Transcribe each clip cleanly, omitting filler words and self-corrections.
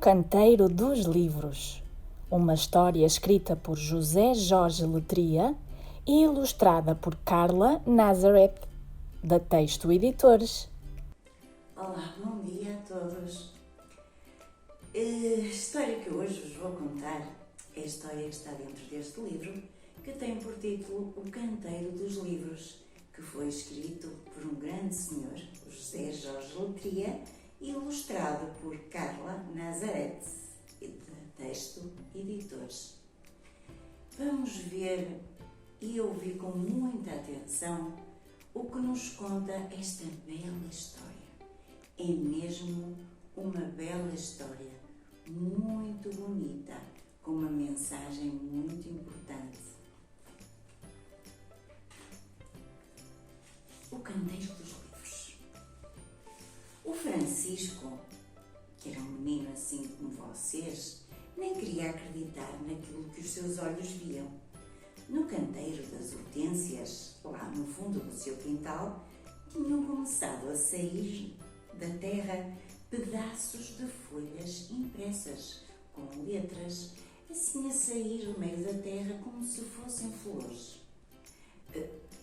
Canteiro dos Livros, uma história escrita por José Jorge Letria e ilustrada por Carla Nazareth, da Texto Editores. Olá, bom dia a todos. A história que hoje vos vou contar é a história que está dentro deste livro, que tem por título O Canteiro dos Livros, que foi escrito por um grande senhor, José Jorge Letria, e ilustrado por Carla Nazareth, da Texto Editores. Vamos ver e ouvir com muita atenção o que nos conta esta bela história. É mesmo uma bela história, muito bonita, com uma mensagem muito importante. O Canteiro dos Livros. O Francisco, que era um menino assim como vocês, nem queria acreditar naquilo que os seus olhos viam. No canteiro das hortênsias, lá no fundo do seu quintal, tinham começado a sair da terra pedaços de folhas impressas, com letras, assim a sair do meio da terra como se fossem flores.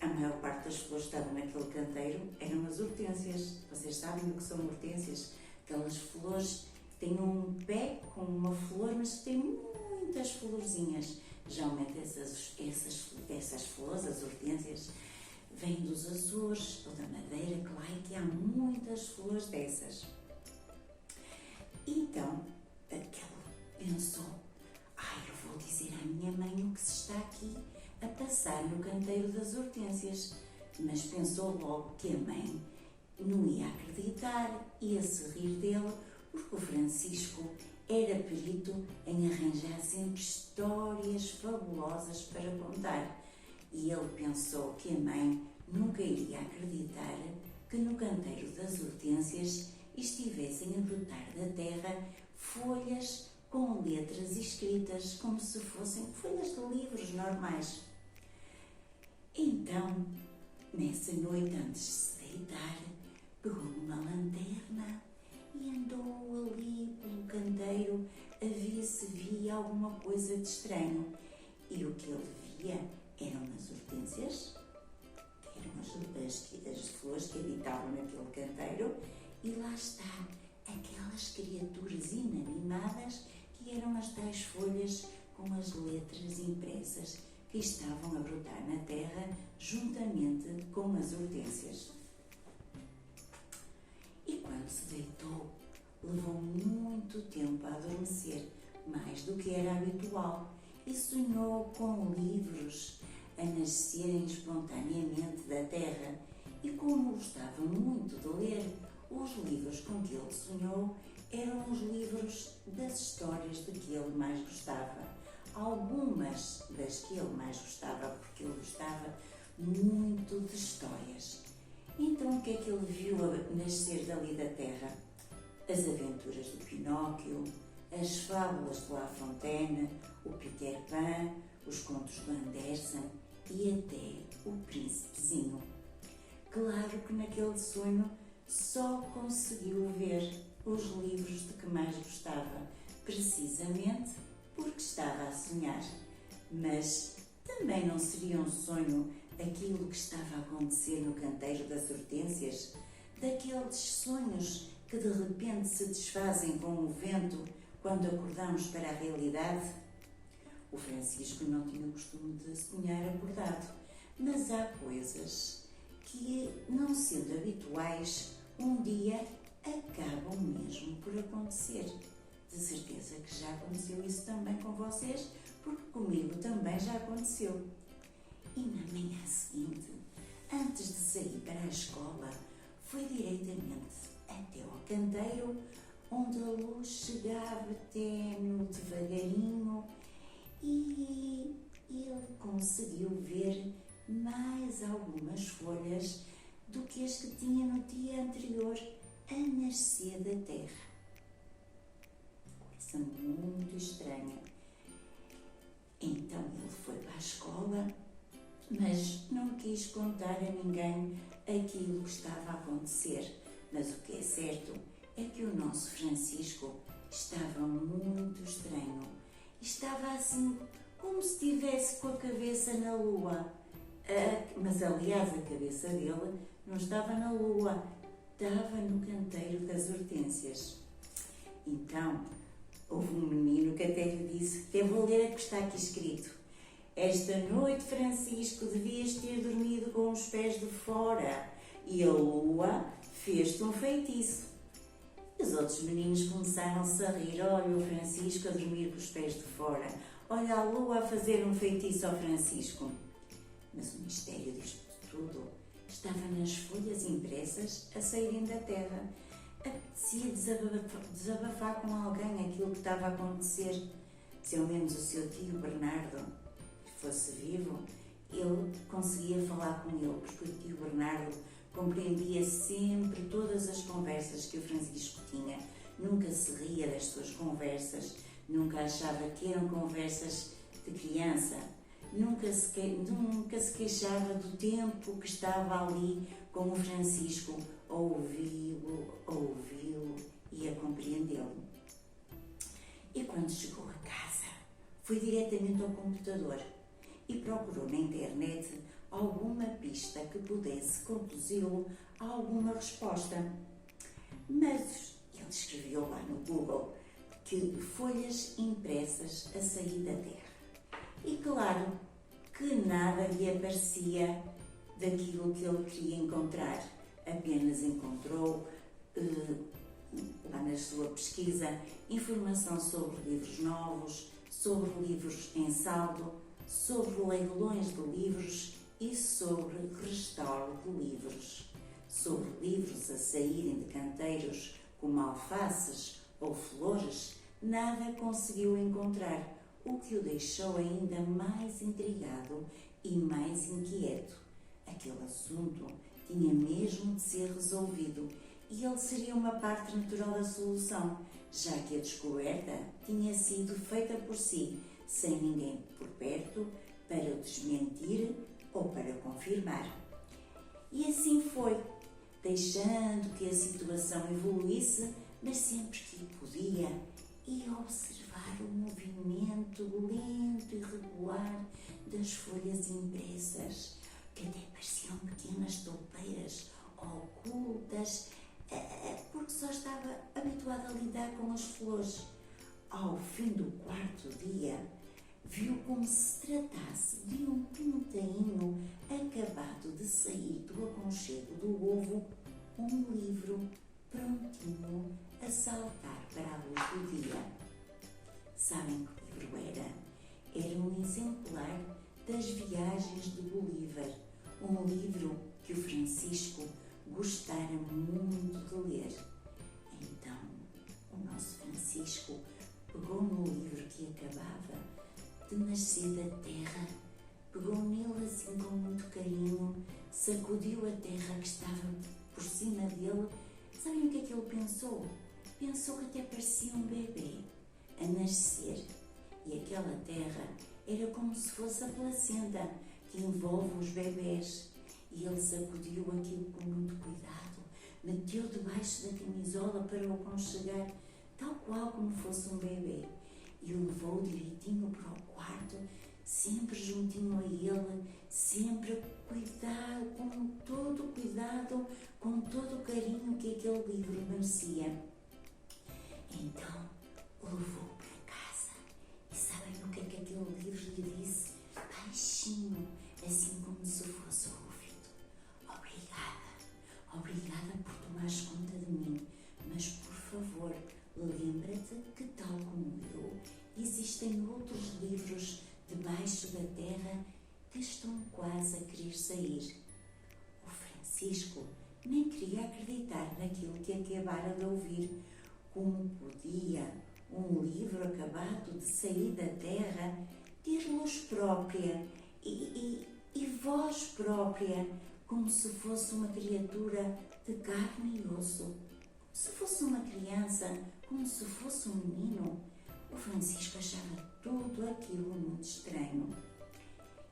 A maior parte das flores que estavam naquele canteiro eram as hortênsias. Vocês sabem o que são hortênsias? Aquelas flores que têm um pé com uma flor, mas que têm muitas florzinhas. Geralmente essas flores, as hortênsias, vêm dos Açores ou da Madeira, que lá é que há muitas flores dessas. Então, aquela pensou, eu vou dizer à minha mãe o que se está aqui a passar no canteiro das hortênsias. Mas pensou logo que a mãe não ia acreditar, ia se rir dele, porque o Francisco era perito em arranjar sempre histórias fabulosas para contar. E ele pensou que a mãe nunca iria acreditar que no canteiro das hortênsias estivessem a brotar da terra folhas com letras escritas como se fossem folhas de livros normais. Então, nessa noite antes de se deitar, pegou numa lanterna e andou ali pelo canteiro a ver se via alguma coisa de estranho. E o que ele via eram as hortênsias, que eram as flores que habitavam naquele canteiro, e lá está, aquelas criaturas inanimadas que eram as tais folhas com as letras impressas que estavam a brotar na terra juntamente com as hortênsias. E quando se deitou, levou muito tempo a adormecer, mais do que era habitual, e sonhou com livros a nascerem espontaneamente da terra. E como gostava muito de ler, os livros com que ele sonhou eram os livros das histórias de que ele mais gostava. Algumas das que ele mais gostava, porque ele gostava muito de histórias. Então o que é que ele viu nascer dali da terra? As aventuras do Pinóquio, as fábulas de La Fontaine, o Peter Pan, os contos do Andersen e até o Príncipezinho. Claro que naquele sonho só conseguiu ver os livros de que mais gostava, precisamente porque estava a sonhar. Mas também não seria um sonho aquilo que estava a acontecer no canteiro das hortênsias? Daqueles sonhos que de repente se desfazem com o vento quando acordamos para a realidade? O Francisco não tinha o costume de sonhar acordado, mas há coisas que, não sendo habituais, um dia acabam mesmo por acontecer. De certeza que já aconteceu isso também com vocês, porque comigo também já aconteceu. E na manhã seguinte, antes de sair para a escola, foi diretamente até ao canteiro, onde a luz chegava tênue, devagarinho, e ele conseguiu ver mais algumas folhas do que as que tinha no dia anterior a nascer da terra. Coisa muito estranha. Então ele foi para a escola, mas não quis contar a ninguém aquilo que estava a acontecer. Mas o que é certo é que o nosso Francisco estava muito estranho. Estava assim, como se estivesse com a cabeça na lua. Mas, aliás, a cabeça dele não estava na lua, estava no canteiro das hortênsias. Então, houve um menino que até lhe disse, até vou ler o que está aqui escrito. Esta noite, Francisco, devias ter dormido com os pés de fora e a lua fez-te um feitiço. E os outros meninos começaram-se a rir. Olha o Francisco a dormir com os pés de fora. Olha a lua a fazer um feitiço ao Francisco. Mas o mistério disto tudo estava nas folhas impressas a saírem da terra. Apetecia desabafar com alguém aquilo que estava a acontecer. Se ao menos o seu tio Bernardo fosse vivo, ele conseguia falar com ele, porque o tio Bernardo compreendia sempre todas as conversas que o Francisco tinha. Nunca se ria das suas conversas, nunca achava que eram conversas de criança. Nunca se queixava do tempo que estava ali com o Francisco a ouvi-lo e a compreendê-lo. E quando chegou a casa, foi diretamente ao computador e procurou na internet alguma pista que pudesse conduzi-lo a alguma resposta. Mas ele escreveu lá no Google que folhas impressas a sair da terra. E claro que nada lhe aparecia daquilo que ele queria encontrar. Apenas encontrou, lá na sua pesquisa, informação sobre livros novos, sobre livros em saldo, sobre leilões de livros e sobre restauro de livros. Sobre livros a saírem de canteiros como alfaces ou flores, nada conseguiu encontrar, o que o deixou ainda mais intrigado e mais inquieto. Aquele assunto tinha mesmo de ser resolvido e ele seria uma parte natural da solução, já que a descoberta tinha sido feita por si, sem ninguém por perto para o desmentir ou para confirmar. E assim foi, deixando que a situação evoluísse, mas sempre que podia, ia observar o movimento lento e regular das folhas impressas, que até pareciam pequenas toupeiras ocultas, porque só estava habituado a lidar com as flores. Ao fim do quarto dia, viu como se tratasse de um pintainho acabado de sair do aconchego do ovo, um livro prontinho a saltar para a luz do dia. Sabem que livro era? Era um exemplar das Viagens de Bolívar, um livro que o Francisco gostara muito de ler. Então, o nosso Francisco pegou no livro que acabava de nascer da terra, pegou nele assim com muito carinho, sacudiu a terra que estava por cima dele. Sabem o que é que ele pensou? Pensou que até parecia um bebê a nascer. E aquela terra era como se fosse a placenta que envolve os bebés. E ele sacudiu aquilo com muito cuidado, meteu debaixo da camisola para o aconchegar, tal qual como fosse um bebê. E o levou direitinho para o quarto, sempre juntinho a ele, sempre cuidado, com todo cuidado, com todo o carinho que aquele livro merecia. Então, o levou para casa e sabem o que é que aquele livro lhe disse? Baixinho, assim como se fosse o ouvido. Obrigada por tomares conta de mim, mas por favor, lembra-te que, tal como eu, existem outros livros debaixo da terra que estão quase a querer sair. O Francisco nem queria acreditar naquilo que acabara de ouvir. Como podia um livro acabado de sair da terra ter luz própria e voz própria, como se fosse uma criatura de carne e osso, como se fosse uma criança, como se fosse um menino? O Francisco achava tudo aquilo muito estranho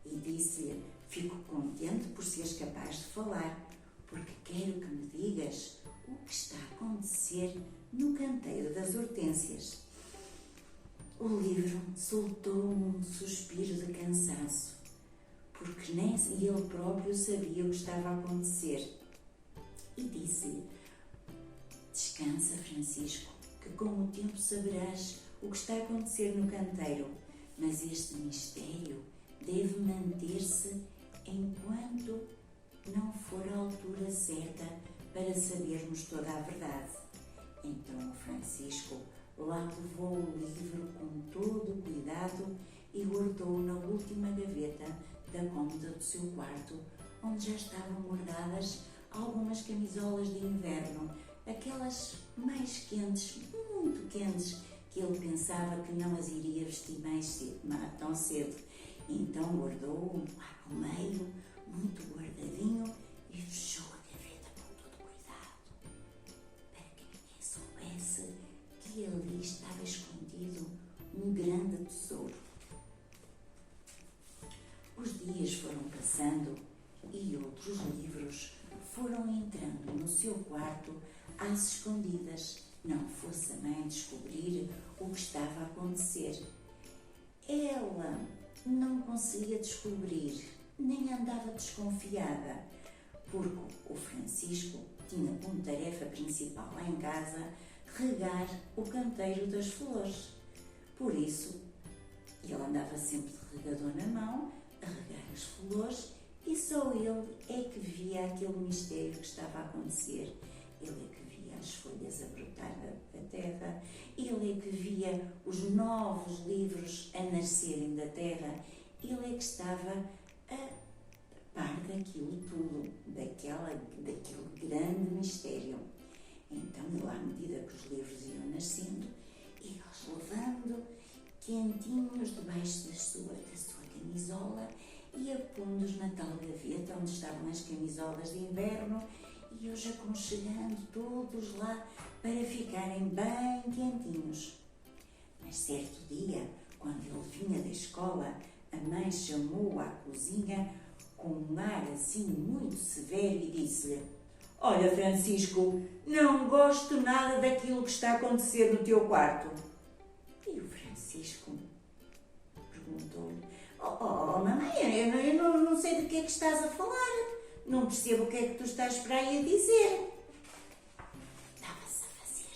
e disse-lhe: fico contente por seres capaz de falar, porque quero que me digas o que está a acontecer no canteiro das hortênsias. O livro soltou um suspiro de cansaço, porque nem ele próprio sabia o que estava a acontecer. E disse-lhe: descansa, Francisco, que com o tempo saberás o que está a acontecer no canteiro, mas este mistério deve manter-se enquanto não for a altura certa para sabermos toda a verdade. Então o Francisco lá levou o livro com todo o cuidado e guardou-o na última gaveta da cômoda do seu quarto, onde já estavam guardadas algumas camisolas de inverno, aquelas mais quentes, muito quentes, que ele pensava que não as iria vestir tão cedo. Então guardou-o lá no meio, muito guardadinho, e fechou a gaveta com todo cuidado, para que ninguém soubesse que ali estava escondido um grande tesouro. Os dias foram passando e outros livros foram entrando no seu quarto às escondidas, não fosse a mãe descobrir o que estava a acontecer. Ela não conseguia descobrir, nem andava desconfiada, porque o Francisco tinha como tarefa principal lá em casa regar o canteiro das flores. Por isso, ele andava sempre de regador na mão, a regar as flores, e só ele é que via aquele mistério que estava a acontecer. Ele é que via as folhas a brotar da terra, ele é que via os novos livros a nascerem da terra, ele é que estava a par daquilo tudo, daquele grande mistério. Então, ele, à medida que os livros iam nascendo, ia-os levando quentinhos debaixo da sua camisola, ia pondo-os na tal gaveta onde estavam as camisolas de inverno, e os aconchegando todos lá para ficarem bem quentinhos. Mas certo dia, quando ele vinha da escola, a mãe chamou-o à cozinha com um ar assim muito severo e disse-lhe: olha, Francisco, não gosto nada daquilo que está a acontecer no teu quarto. E o Francisco perguntou-lhe: oh, mamãe, eu não sei de que é que estás a falar. Não percebo o que é que tu estás para aí a dizer. Estava-se a fazer.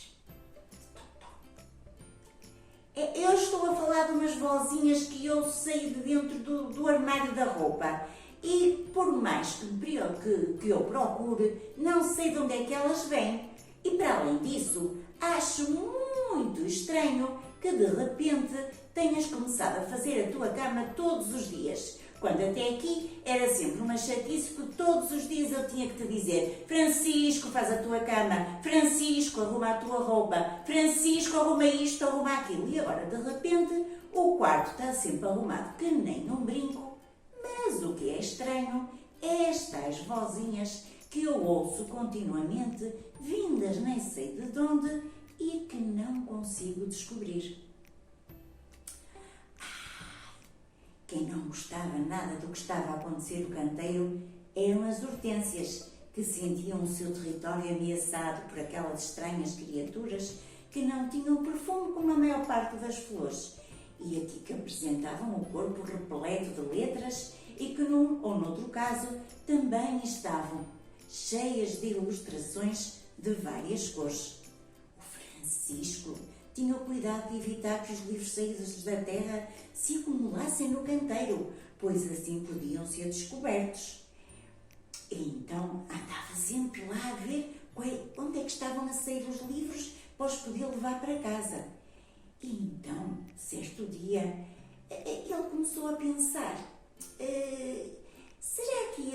Eu estou a falar de umas vozinhas que eu saí de dentro do armário da roupa. E por mais que eu procure, não sei de onde é que elas vêm. E para além disso, acho muito estranho que de repente tenhas começado a fazer a tua cama todos os dias. Quando até aqui era sempre uma chatice, porque todos os dias eu tinha que te dizer: Francisco, faz a tua cama, Francisco, arruma a tua roupa, Francisco, arruma isto, arruma aquilo. E agora, de repente, o quarto está sempre arrumado que nem um brinco. Mas o que é estranho é estas vozinhas que eu ouço continuamente, vindas nem sei de onde, e que não consigo descobrir. Quem não gostava nada do que estava a acontecer no canteiro eram as hortênsias, que sentiam o seu território ameaçado por aquelas estranhas criaturas que não tinham perfume como a maior parte das flores, e aqui que apresentavam o corpo repleto de letras e que num ou noutro caso também estavam cheias de ilustrações de várias cores. O Francisco tinha o cuidado de evitar que os livros saídos da terra se acumulassem no canteiro, pois assim podiam ser descobertos. E então andava sempre lá a ver onde é que estavam a sair os livros para os poder levar para casa. E então, certo dia, ele começou a pensar: será que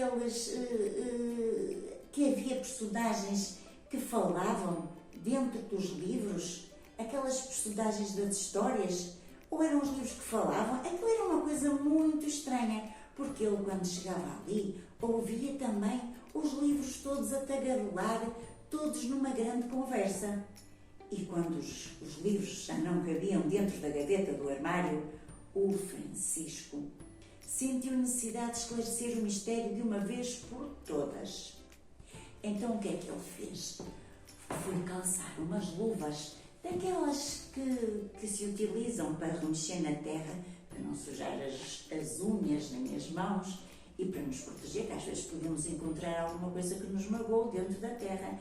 que havia personagens que falavam dentro dos livros? Aquelas personagens das histórias? Ou eram os livros que falavam? Aquilo era uma coisa muito estranha, porque ele, quando chegava ali, ouvia também os livros todos a tagarelar, todos numa grande conversa. E quando os livros já não cabiam dentro da gaveta do armário, o Francisco sentiu necessidade de esclarecer o mistério de uma vez por todas. Então o que é que ele fez? fui calçar umas luvas, daquelas que se utilizam para remexer na terra, para não sujar as unhas nas minhas mãos e para nos proteger, que às vezes podemos encontrar alguma coisa que nos magoou dentro da terra.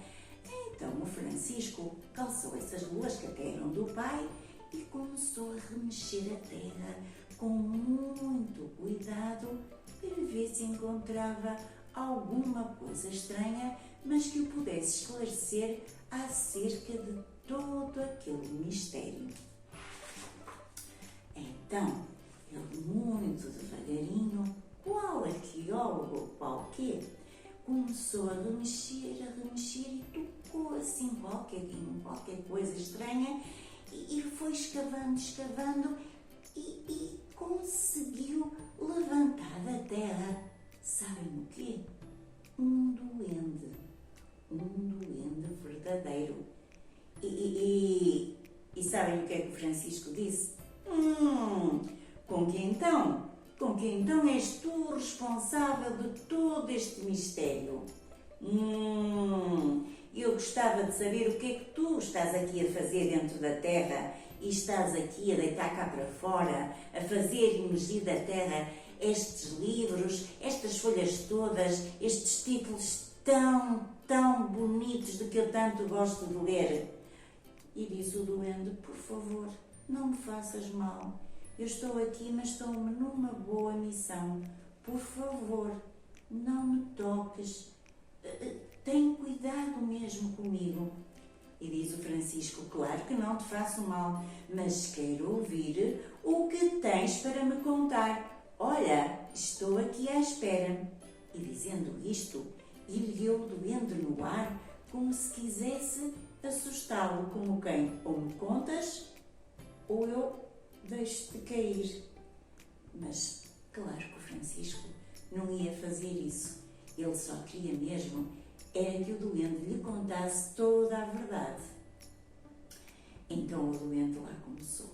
Então o Francisco calçou essas luvas que até eram do pai e começou a remexer a terra com muito cuidado para ver se encontrava alguma coisa estranha, mas que o pudesse esclarecer acerca de todo aquele mistério. Então, ele muito devagarinho, qual arqueólogo qualquer, começou a remexer e tocou assim qualquer coisa estranha e foi escavando e conseguiu levantar da terra, sabem o quê? Um duende verdadeiro. E sabem o que é que o Francisco disse? Com que então és tu responsável de todo este mistério? Eu gostava de saber o que é que tu estás aqui a fazer dentro da terra e estás aqui a deitar cá para fora, a fazer emergir da terra estes livros, estas folhas todas, estes títulos tão bonitos de que eu tanto gosto de ler. E disse o duende, por favor, não me faças mal. Eu estou aqui, mas estou-me numa boa missão. Por favor, não me toques. Tem cuidado mesmo comigo. E diz o Francisco, claro que não te faço mal, mas quero ouvir o que tens para me contar. Olha, estou aqui à espera. E dizendo isto, ergueu o duende no ar, como se quisesse assustá-lo, como quem, ou me contas, ou eu deixo-te cair. Mas, claro que o Francisco não ia fazer isso. Ele só queria mesmo era que o duende lhe contasse toda a verdade. Então o duende lá começou.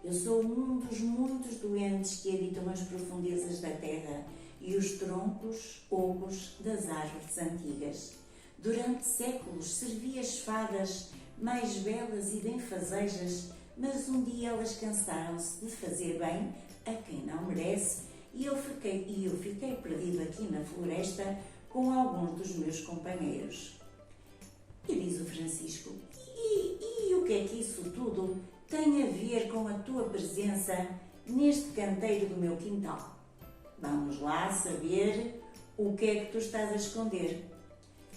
Eu sou um dos muitos duendes que habitam as profundezas da terra e os troncos ocos das árvores antigas. Durante séculos servi as fadas mais belas e benfazejas, mas um dia elas cansaram-se de fazer bem a quem não merece e eu fiquei perdido aqui na floresta com alguns dos meus companheiros. E diz o Francisco, e o que é que isso tudo tem a ver com a tua presença neste canteiro do meu quintal? Vamos lá saber o que é que tu estás a esconder.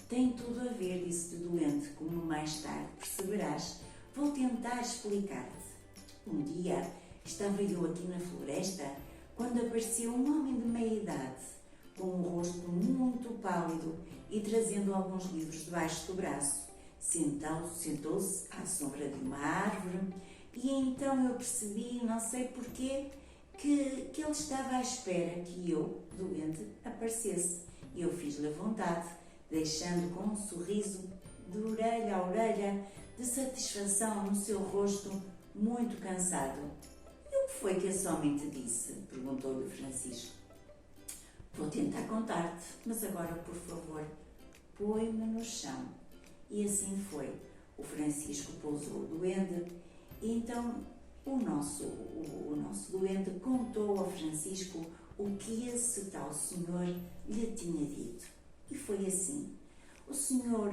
Tem tudo a ver, disse-te o duende, como mais tarde perceberás. Vou tentar explicar-te. Um dia estava eu aqui na floresta quando apareceu um homem de meia idade, com um rosto muito pálido e trazendo alguns livros debaixo do braço. Sentou-se à sombra de uma árvore e então eu percebi, não sei porquê, que ele estava à espera que eu, doente, aparecesse. E eu fiz-lhe a vontade, deixando com um sorriso de orelha a orelha, de satisfação no seu rosto muito cansado. E o que foi que esse homem te disse? Perguntou-lhe o Francisco. Vou tentar contar-te, mas agora, por favor, põe-me no chão. E assim foi. O Francisco pousou o duende e então o nosso duende contou ao Francisco o que esse tal senhor lhe tinha dito. E foi assim. O senhor,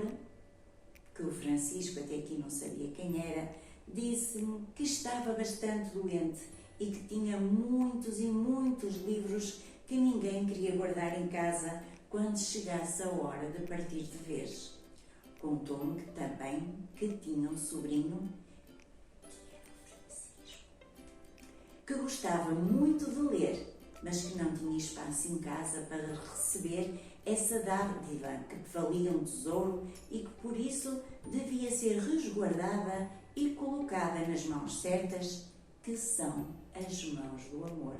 que o Francisco até aqui não sabia quem era, disse-me que estava bastante doente e que tinha muitos e muitos livros que ninguém queria guardar em casa quando chegasse a hora de partir de vez. Contou-me que também que tinha um sobrinho que gostava muito de ler, mas que não tinha espaço em casa para receber essa dádiva que valia um tesouro e que por isso devia ser resguardada e colocada nas mãos certas, que são as mãos do amor.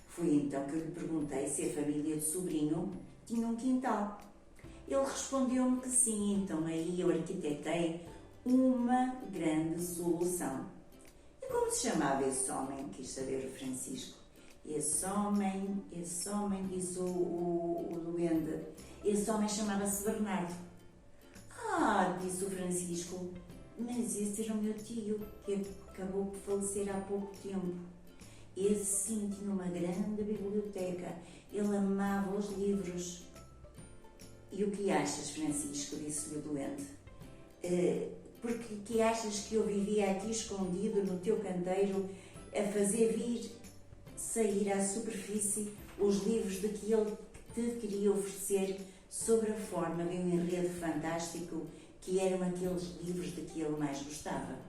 Foi então que lhe perguntei se a família do sobrinho tinha um quintal. Ele respondeu-me que sim, então aí eu arquitetei uma grande solução. E como se chamava esse homem? Quis saber o Francisco. Esse homem, disse o duende, esse homem chamava-se Bernardo. Ah, disse o Francisco, mas esse era o meu tio, que acabou por falecer há pouco tempo. Esse sim tinha uma grande biblioteca, ele amava os livros. E o que achas, Francisco? Disse-lhe o doente. Porque que achas que eu vivia aqui escondido no teu canteiro a fazer sair à superfície os livros de que ele te queria oferecer sob a forma de um enredo fantástico que eram aqueles livros de que ele mais gostava?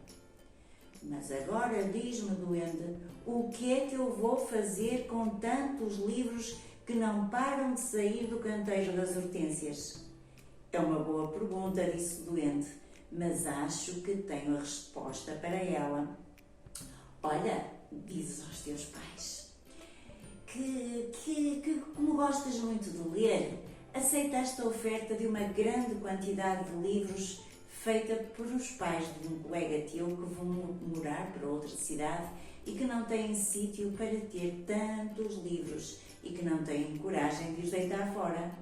Mas agora diz-me, doente, o que é que eu vou fazer com tantos livros que não param de sair do canteiro das hortênsias? É uma boa pergunta, disse o doente, mas acho que tenho a resposta para ela. Olha, dizes aos teus pais, que como gostas muito de ler, aceita esta oferta de uma grande quantidade de livros feita por os pais de um colega teu que vão morar para outra cidade e que não têm sítio para ter tantos livros e que não têm coragem de os deitar fora.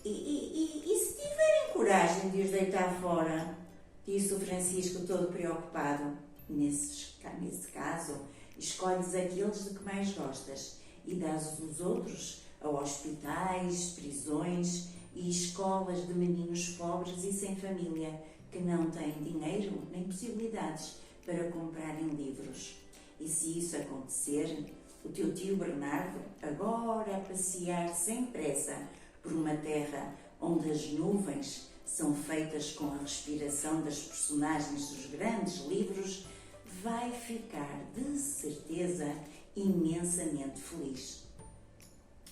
E se tiverem coragem de os deitar fora? Disse o Francisco todo preocupado. Nesse caso, escolhes aqueles de que mais gostas e dás os outros a hospitais, prisões e escolas de meninos pobres e sem família que não têm dinheiro nem possibilidades para comprarem livros. E se isso acontecer, o teu tio Bernardo, agora a passear sem pressa por uma terra onde as nuvens são feitas com a respiração das personagens dos grandes livros, vai ficar de certeza imensamente feliz.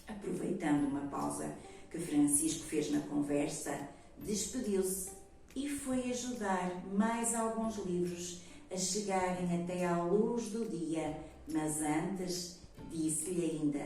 Aproveitando uma pausa que Francisco fez na conversa, despediu-se e foi ajudar mais alguns livros a chegarem até à luz do dia, mas antes disse-lhe ainda: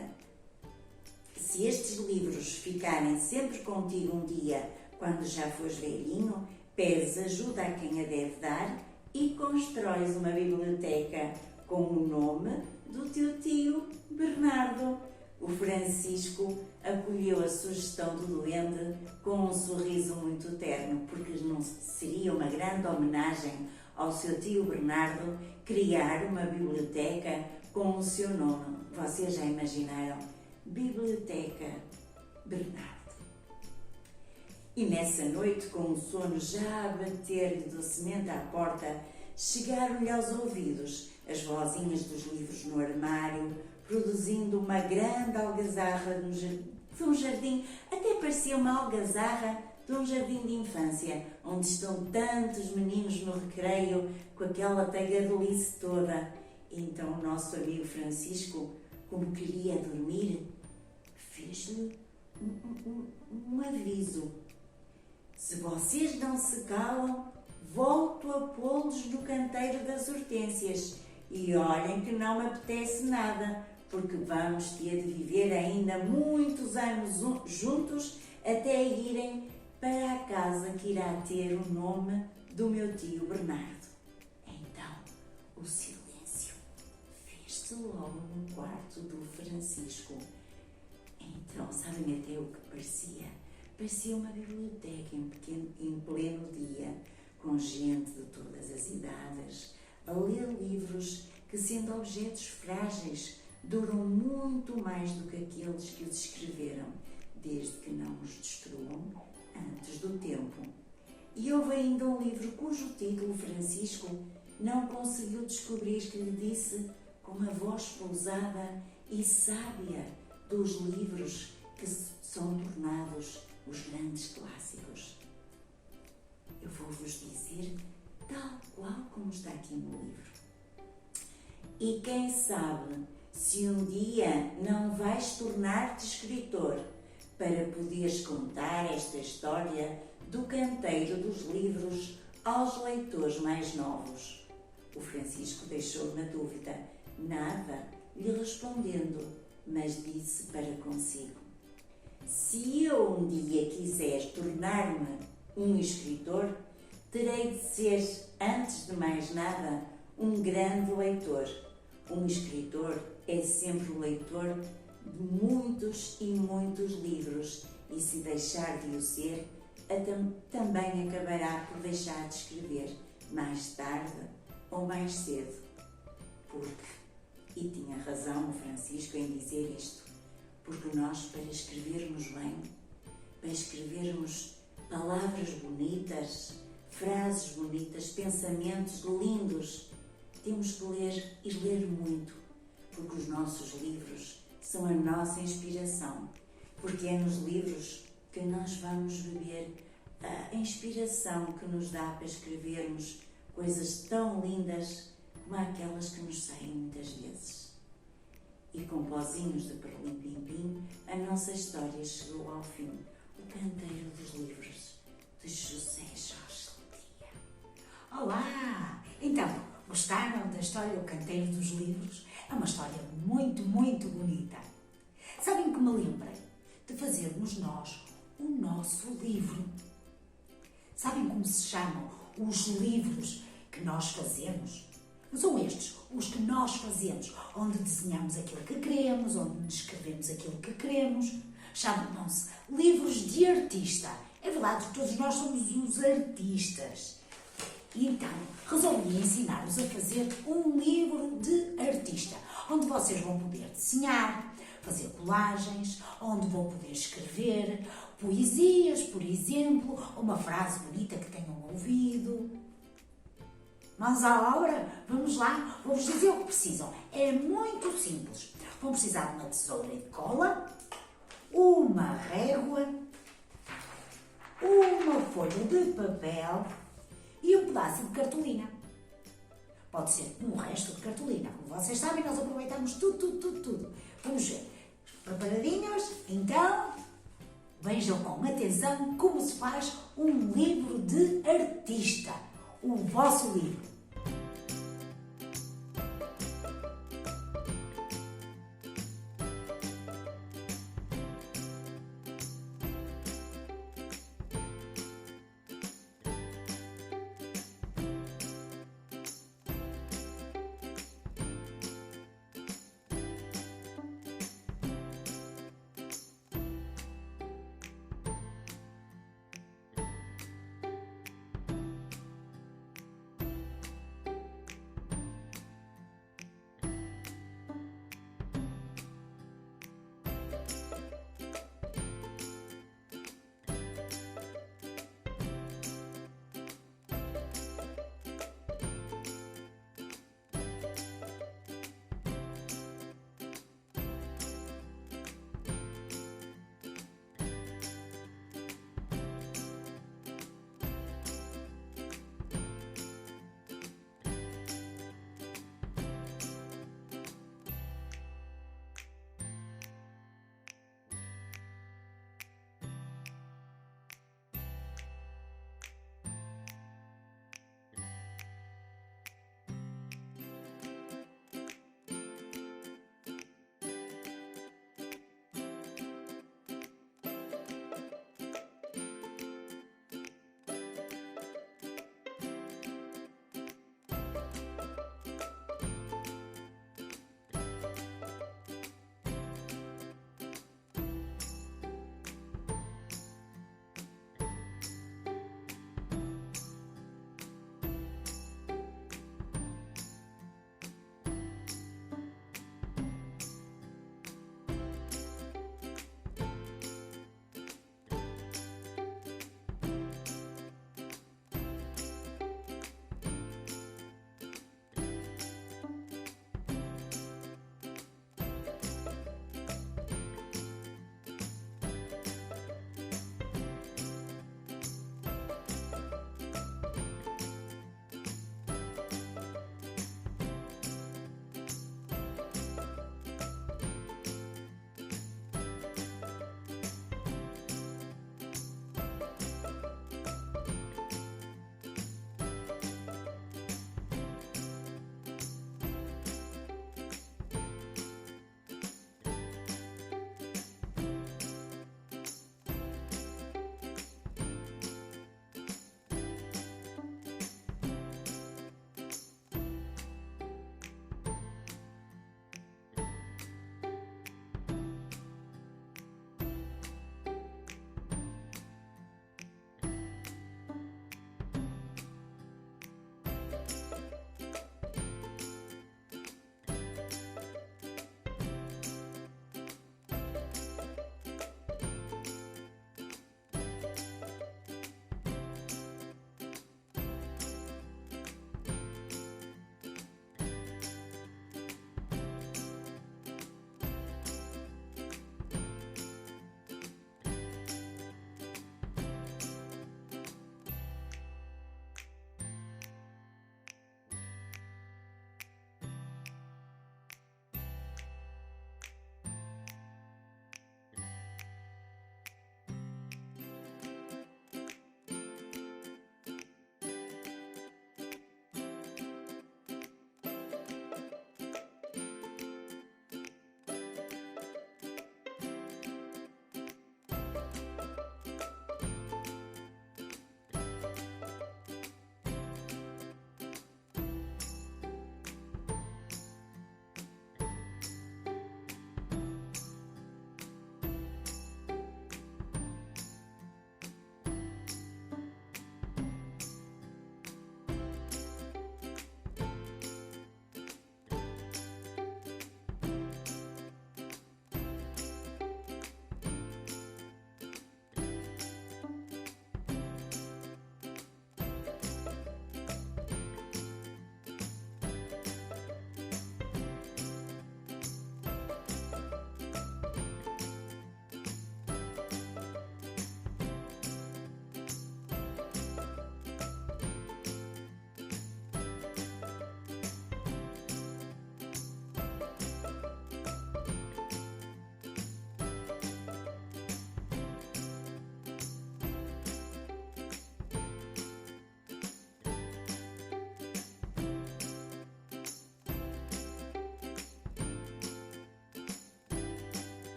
se estes livros ficarem sempre contigo um dia, quando já fores velhinho, pedes ajuda a quem a deve dar e constróis uma biblioteca com o nome do teu tio Bernardo. O Francisco acolheu a sugestão do doente com um sorriso muito terno, porque não seria uma grande homenagem ao seu tio Bernardo criar uma biblioteca com o seu nome. Vocês já imaginaram? Biblioteca Bernardo. E nessa noite, com o sono já a bater-lhe docemente à porta, chegaram-lhe aos ouvidos as vozinhas dos livros no armário, produzindo uma grande algazarra de um jardim, até parecia uma algazarra de um jardim de infância, onde estão tantos meninos no recreio, com aquela tagarelice toda. E então o nosso amigo Francisco, como queria dormir, fez-lhe um aviso. Se vocês não se calam, volto a pô-los no canteiro das hortênsias. E olhem que não me apetece nada, porque vamos ter de viver ainda muitos anos juntos até irem para a casa que irá ter o nome do meu tio Bernardo. Então, o silêncio fez-se logo no quarto do Francisco. Então, sabem até o que parecia? Parecia uma biblioteca em pleno dia, com gente de todas as idades, a ler livros que, sendo objetos frágeis, duram muito mais do que aqueles que os escreveram, desde que não os destruam antes do tempo. E houve ainda um livro cujo título Francisco não conseguiu descobrir, que lhe disse com a voz pousada e sábia dos livros que são tornados os grandes clássicos. Eu vou-vos dizer tal qual como está aqui no livro. E quem sabe se um dia não vais tornar-te escritor para poderes contar esta história do canteiro dos livros aos leitores mais novos. O Francisco deixou na dúvida, nada lhe respondendo, mas disse para consigo: se eu um dia quiser tornar-me um escritor, terei de ser, antes de mais nada, um grande leitor. Um escritor é sempre o leitor de muitos e muitos livros, e se deixar de o ser, também acabará por deixar de escrever mais tarde ou mais cedo. Porque, e tinha razão o Francisco em dizer isto, porque nós, para escrevermos bem, para escrevermos palavras bonitas, frases bonitas, pensamentos lindos, temos que ler e ler muito, porque os nossos livros são a nossa inspiração, porque é nos livros que nós vamos beber a inspiração que nos dá para escrevermos coisas tão lindas como aquelas que nos saem muitas vezes. E com pozinhos de perlim-pim-pim, a nossa história chegou ao fim. O Canteiro dos Livros, de José Jorge Letria. Olá! Então, gostaram da história O Canteiro dos Livros? É uma história muito, muito bonita. Sabem que me lembrei de fazermos nós o nosso livro. Sabem como se chamam os livros que nós fazemos? São estes, os que nós fazemos, onde desenhamos aquilo que queremos, onde escrevemos aquilo que queremos. Chamam-se livros de artista. É verdade que todos nós somos uns artistas. E então, resolvi ensinar-vos a fazer um livro de artista, onde vocês vão poder desenhar, fazer colagens, onde vão poder escrever poesias, por exemplo, uma frase bonita que tenham ouvido. Mãos à obra? Vamos lá, vou-vos dizer o que precisam. É muito simples. Vão precisar de uma tesoura e de cola, uma régua, uma folha de papel e um pedaço de cartolina. Pode ser um resto de cartolina. Como vocês sabem, nós aproveitamos tudo. Vamos ver. Preparadinhos? Então, vejam com atenção como se faz um livro de artista. O vosso livro.